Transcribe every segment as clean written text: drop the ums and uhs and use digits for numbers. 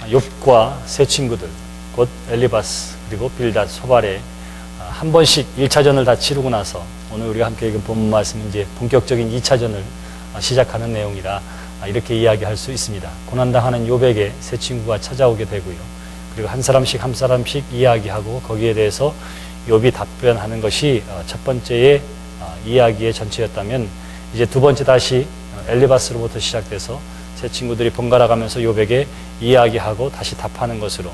욥과 세 친구들, 곧 엘리바스 그리고 빌닷, 소발에 한 번씩 1차전을 다 치르고 나서 오늘 우리가 함께 읽은 본문 말씀은 이제 본격적인 2차전을 시작하는 내용이라 이렇게 이야기할 수 있습니다. 고난당하는 욥에게 세 친구가 찾아오게 되고요. 그리고 한 사람씩 이야기하고 거기에 대해서 욥이 답변하는 것이 첫 번째의 이야기의 전체였다면, 이제 두 번째 다시 엘리바스로부터 시작돼서 세 친구들이 번갈아 가면서 욥에게 이야기하고 다시 답하는 것으로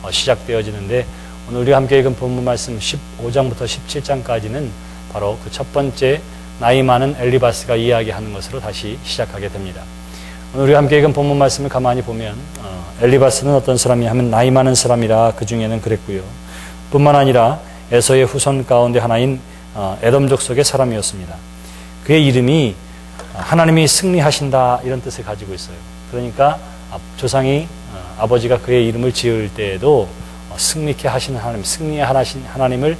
시작되어지는데, 오늘 우리가 함께 읽은 본문 말씀 15장부터 17장까지는 바로 그 첫 번째 나이 많은 엘리바스가 이야기하는 것으로 다시 시작하게 됩니다. 오늘 우리가 함께 읽은 본문 말씀을 가만히 보면 엘리바스는 어떤 사람이 하면 나이 많은 사람이라 그 중에는 그랬고요. 뿐만 아니라 에서의 후손 가운데 하나인 에돔 족속의 사람이었습니다. 그의 이름이 하나님이 승리하신다 이런 뜻을 가지고 있어요. 그러니까 조상이 아버지가 그의 이름을 지을 때에도 승리케 하시는 하나님, 승리하신 하나님을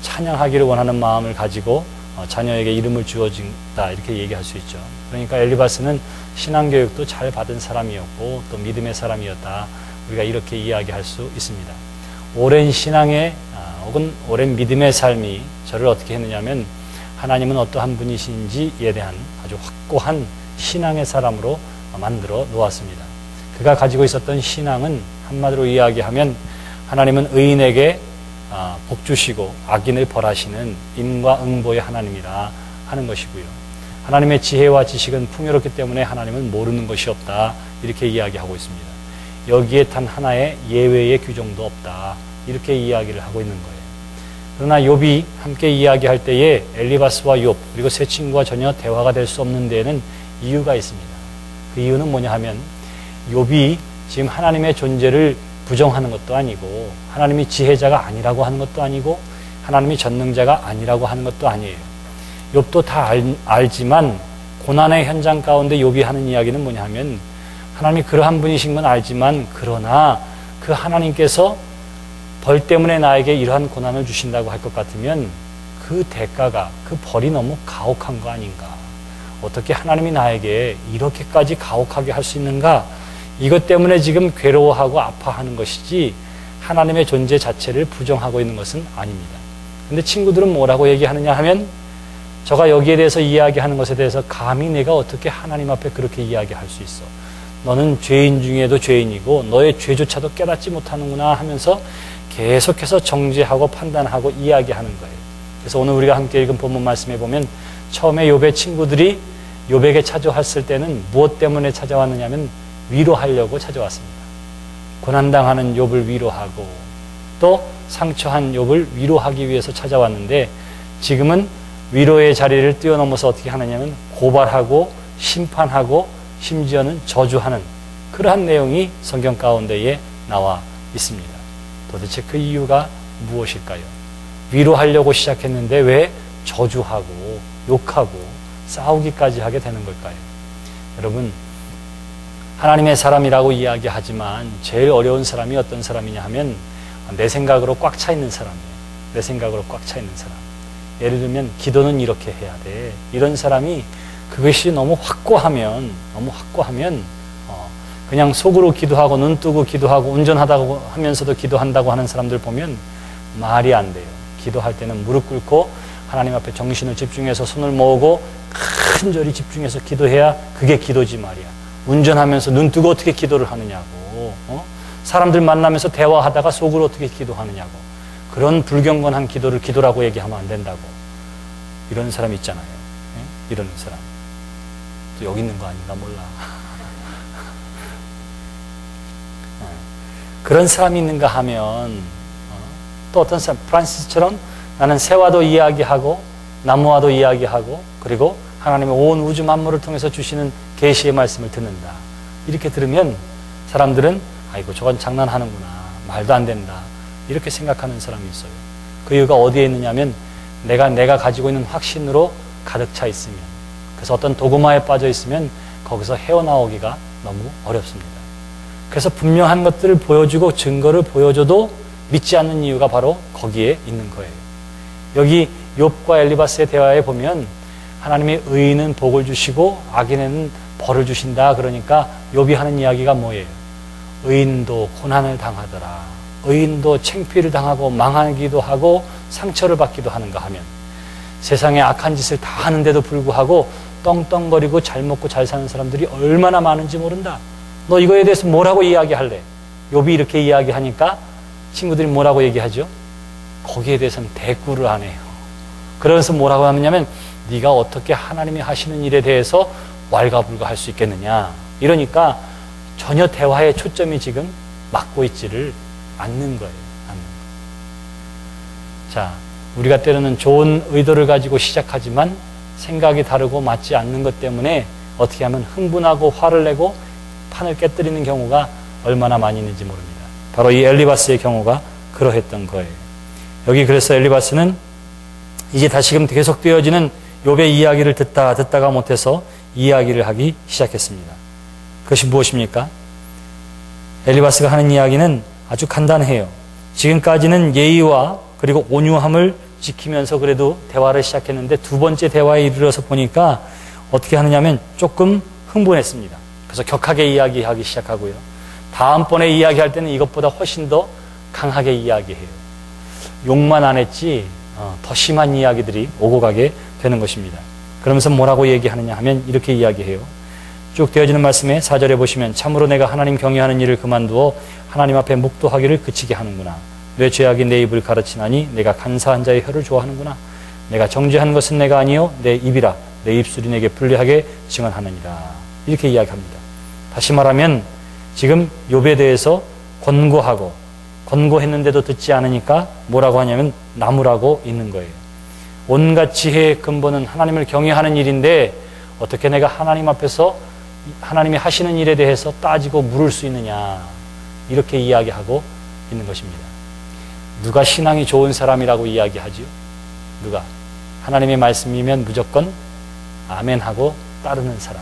찬양하기를 원하는 마음을 가지고 자녀에게 이름을 주어진다 이렇게 얘기할 수 있죠. 그러니까 엘리바스는 신앙교육도 잘 받은 사람이었고 또 믿음의 사람이었다, 우리가 이렇게 이야기할 수 있습니다. 오랜 신앙의 혹은 오랜 믿음의 삶이 저를 어떻게 했느냐면, 하나님은 어떠한 분이신지에 대한 아주 확고한 신앙의 사람으로 만들어 놓았습니다. 그가 가지고 있었던 신앙은 한마디로 이야기하면 하나님은 의인에게 복 주시고 악인을 벌하시는 인과응보의 하나님이라 하는 것이고요. 하나님의 지혜와 지식은 풍요롭기 때문에 하나님은 모르는 것이 없다 이렇게 이야기하고 있습니다. 여기에 단 하나의 예외의 규정도 없다 이렇게 이야기를 하고 있는 거예요. 그러나 욥이 함께 이야기할 때에 엘리바스와 욥 그리고 세 친구와 전혀 대화가 될 수 없는 데에는 이유가 있습니다. 그 이유는 뭐냐 하면, 욥이 지금 하나님의 존재를 부정하는 것도 아니고 하나님이 지혜자가 아니라고 하는 것도 아니고 하나님이 전능자가 아니라고 하는 것도 아니에요. 욥도 다 알지만 고난의 현장 가운데 욥이 하는 이야기는 뭐냐 하면, 하나님이 그러한 분이신 건 알지만 그러나 그 하나님께서 벌 때문에 나에게 이러한 고난을 주신다고 할 것 같으면 그 대가가, 그 벌이 너무 가혹한 거 아닌가, 어떻게 하나님이 나에게 이렇게까지 가혹하게 할 수 있는가, 이것 때문에 지금 괴로워하고 아파하는 것이지 하나님의 존재 자체를 부정하고 있는 것은 아닙니다. 근데 친구들은 뭐라고 얘기하느냐 하면, 저가 여기에 대해서 이야기하는 것에 대해서 감히 내가 어떻게 하나님 앞에 그렇게 이야기할 수 있어, 너는 죄인 중에도 죄인이고 너의 죄조차도 깨닫지 못하는구나 하면서 계속해서 정죄하고 판단하고 이야기하는 거예요. 그래서 오늘 우리가 함께 읽은 본문 말씀에 보면, 처음에 욥의 친구들이 욥에게 찾아왔을 때는 무엇 때문에 찾아왔느냐 하면 위로하려고 찾아왔습니다. 고난당하는 욥을 위로하고 또 상처한 욥을 위로하기 위해서 찾아왔는데, 지금은 위로의 자리를 뛰어넘어서 어떻게 하느냐면 고발하고 심판하고 심지어는 저주하는 그러한 내용이 성경 가운데에 나와 있습니다. 도대체 그 이유가 무엇일까요? 위로하려고 시작했는데 왜 저주하고 욕하고 싸우기까지 하게 되는 걸까요? 여러분, 하나님의 사람이라고 이야기하지만 제일 어려운 사람이 어떤 사람이냐 하면 내 생각으로 꽉 차 있는 사람이에요. 내 생각으로 꽉 차 있는 사람. 예를 들면 기도는 이렇게 해야 돼, 이런 사람이 그것이 너무 확고하면 그냥 속으로 기도하고 눈 뜨고 기도하고 운전하다고 하면서도 기도한다고 하는 사람들 보면 말이 안 돼요. 기도할 때는 무릎 꿇고 하나님 앞에 정신을 집중해서 손을 모으고 간절히 집중해서 기도해야 그게 기도지 말이야. 운전하면서 눈 뜨고 어떻게 기도를 하느냐고, 사람들 만나면서 대화하다가 속으로 어떻게 기도하느냐고, 그런 불경건한 기도를 기도라고 얘기하면 안 된다고. 이런 사람 있잖아요. 이러는 사람. 또 여기 있는 거 아닌가 몰라. 그런 사람이 있는가 하면 또 어떤 사람, 프란시스처럼 나는 새와도 이야기하고 나무와도 이야기하고 그리고 하나님의 온 우주 만물을 통해서 주시는 계시의 말씀을 듣는다. 이렇게 들으면 사람들은 아이고 저건 장난하는구나, 말도 안 된다, 이렇게 생각하는 사람이 있어요. 그 이유가 어디에 있느냐면 내가 가지고 있는 확신으로 가득 차 있으면, 그래서 어떤 도구마에 빠져 있으면 거기서 헤어나오기가 너무 어렵습니다. 그래서 분명한 것들을 보여주고 증거를 보여줘도 믿지 않는 이유가 바로 거기에 있는 거예요. 여기 욥과 엘리바스의 대화에 보면 하나님의 의인은 복을 주시고 악인에는 벌을 주신다. 그러니까 욥이 하는 이야기가 뭐예요? 의인도 고난을 당하더라. 의인도 창피를 당하고 망하기도 하고 상처를 받기도 하는가 하면 세상에 악한 짓을 다 하는데도 불구하고 떵떵거리고 잘 먹고 잘 사는 사람들이 얼마나 많은지 모른다. 너 이거에 대해서 뭐라고 이야기할래? 욥이 이렇게 이야기하니까 친구들이 뭐라고 얘기하죠? 거기에 대해서는 대꾸를 안 해요. 그러면서 뭐라고 하느냐면 네가 어떻게 하나님이 하시는 일에 대해서 왈가불가할 수 있겠느냐. 이러니까 전혀 대화의 초점이 지금 맞고 있지를 않는 거예요. 자, 우리가 때로는 좋은 의도를 가지고 시작하지만 생각이 다르고 맞지 않는 것 때문에 어떻게 하면 흥분하고 화를 내고 판을 깨뜨리는 경우가 얼마나 많이 있는지 모릅니다. 바로 이 엘리바스의 경우가 그러했던 거예요. 여기 그래서 엘리바스는 이제 다시금 계속되어지는 욥의 이야기를 듣다가 못해서 이야기를 하기 시작했습니다. 그것이 무엇입니까? 엘리바스가 하는 이야기는 아주 간단해요. 지금까지는 예의와 그리고 온유함을 지키면서 그래도 대화를 시작했는데 두 번째 대화에 이르러서 보니까 어떻게 하느냐면 조금 흥분했습니다. 그래서 격하게 이야기하기 시작하고요. 다음번에 이야기할 때는 이것보다 훨씬 더 강하게 이야기해요. 욕만 안 했지 더 심한 이야기들이 오고 가게 되는 것입니다. 그러면서 뭐라고 얘기하느냐 하면 이렇게 이야기해요. 쭉 되어지는 말씀에 4절에 보시면 참으로 내가 하나님 경외하는 일을 그만두어 하나님 앞에 묵도하기를 그치게 하는구나. 내 죄악이 내 입을 가르치나니 내가 간사한 자의 혀를 좋아하는구나. 내가 정죄한 것은 내가 아니요 내 입이라. 내 입술이 내게 불리하게 증언하느니라. 이렇게 이야기합니다. 다시 말하면 지금 욥에 대해서 권고했는데도 듣지 않으니까 뭐라고 하냐면 나무라고 있는 거예요. 온갖 지혜의 근본은 하나님을 경외하는 일인데 어떻게 내가 하나님 앞에서 하나님이 하시는 일에 대해서 따지고 물을 수 있느냐, 이렇게 이야기하고 있는 것입니다. 누가 신앙이 좋은 사람이라고 이야기하지요? 누가? 하나님의 말씀이면 무조건 아멘하고 따르는 사람.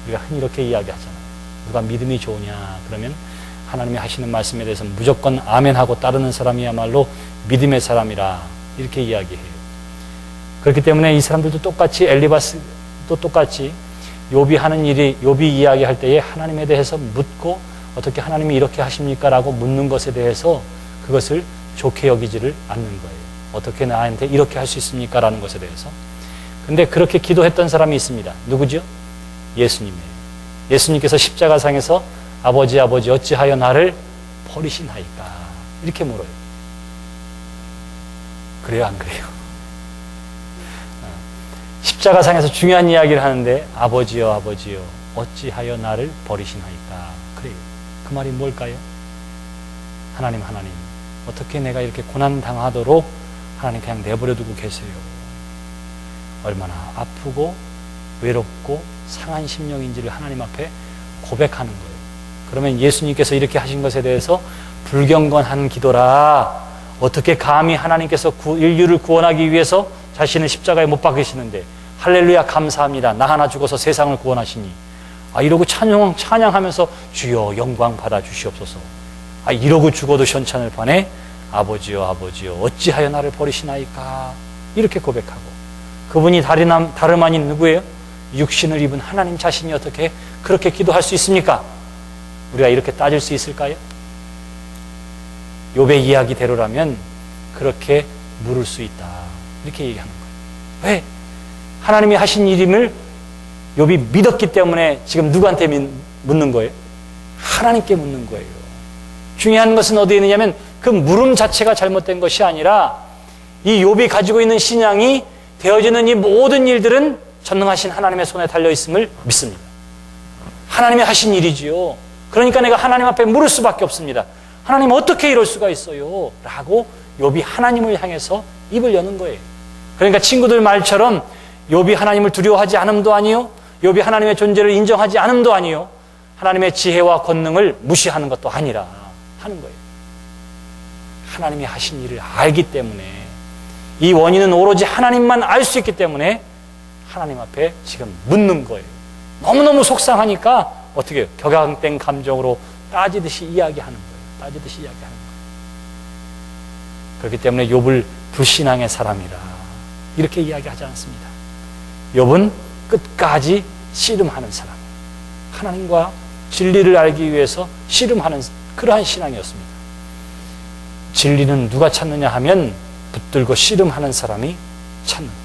우리가 흔히 이렇게 이야기하잖아요. 누가 믿음이 좋으냐 그러면 하나님이 하시는 말씀에 대해서 무조건 아멘하고 따르는 사람이야말로 믿음의 사람이라, 이렇게 이야기해요. 그렇기 때문에 이 사람들도 똑같이, 엘리바스도 똑같이 욥이 하는 일이, 욥이 이야기할 때에 하나님에 대해서 묻고 어떻게 하나님이 이렇게 하십니까? 라고 묻는 것에 대해서 그것을 좋게 여기지를 않는 거예요. 어떻게 나한테 이렇게 할 수 있습니까? 라는 것에 대해서. 근데 그렇게 기도했던 사람이 있습니다. 누구죠? 예수님이에요. 예수님께서 십자가상에서 아버지 어찌하여 나를 버리시나이까? 이렇게 물어요. 그래요, 안 그래요? 십자가상에서 중요한 이야기를 하는데 아버지여 어찌하여 나를 버리시나이까? 그래요. 그 말이 뭘까요? 하나님 어떻게 내가 이렇게 고난당하도록 하나님 그냥 내버려두고 계세요. 얼마나 아프고 외롭고 상한 심령인지를 하나님 앞에 고백하는 거예요. 그러면 예수님께서 이렇게 하신 것에 대해서 불경건한 기도라. 어떻게 감히 하나님께서 인류를 구원하기 위해서 자신을 십자가에 못 박으시는데 할렐루야 감사합니다. 나 하나 죽어서 세상을 구원하시니. 이러고 찬양하면서 주여 영광 받아 주시옵소서. 이러고 죽어도 현찬을 파네. 아버지여 어찌하여 나를 버리시나이까? 이렇게 고백하고, 그분이 다름 아닌 누구예요? 육신을 입은 하나님 자신이 어떻게 그렇게 기도할 수 있습니까? 우리가 이렇게 따질 수 있을까요? 욥의 이야기대로라면 그렇게 물을 수 있다, 이렇게 얘기하는 거예요. 왜? 하나님이 하신 일임을 욥이 믿었기 때문에 지금 누구한테 묻는 거예요? 하나님께 묻는 거예요. 중요한 것은 어디에 있느냐면 그 물음 자체가 잘못된 것이 아니라 이 욥이 가지고 있는 신앙이 되어지는 이 모든 일들은 전능하신 하나님의 손에 달려있음을 믿습니다. 하나님이 하신 일이지요. 그러니까 내가 하나님 앞에 물을 수밖에 없습니다. 하나님 어떻게 이럴 수가 있어요? 라고 욥이 하나님을 향해서 입을 여는 거예요. 그러니까 친구들 말처럼 욥이 하나님을 두려워하지 않음도 아니요, 욥이 하나님의 존재를 인정하지 않음도 아니요, 하나님의 지혜와 권능을 무시하는 것도 아니라 하는 거예요. 하나님이 하신 일을 알기 때문에, 이 원인은 오로지 하나님만 알 수 있기 때문에 하나님 앞에 지금 묻는 거예요. 너무너무 속상하니까 어떻게 해요? 격앙된 감정으로 따지듯이 이야기하는 거예요. 그렇기 때문에 욥을 불신앙의 사람이라 이렇게 이야기하지 않습니다. 욥은 끝까지 씨름하는 사람, 하나님과 진리를 알기 위해서 씨름하는 그러한 신앙이었습니다. 진리는 누가 찾느냐 하면 붙들고 씨름하는 사람이 찾는다.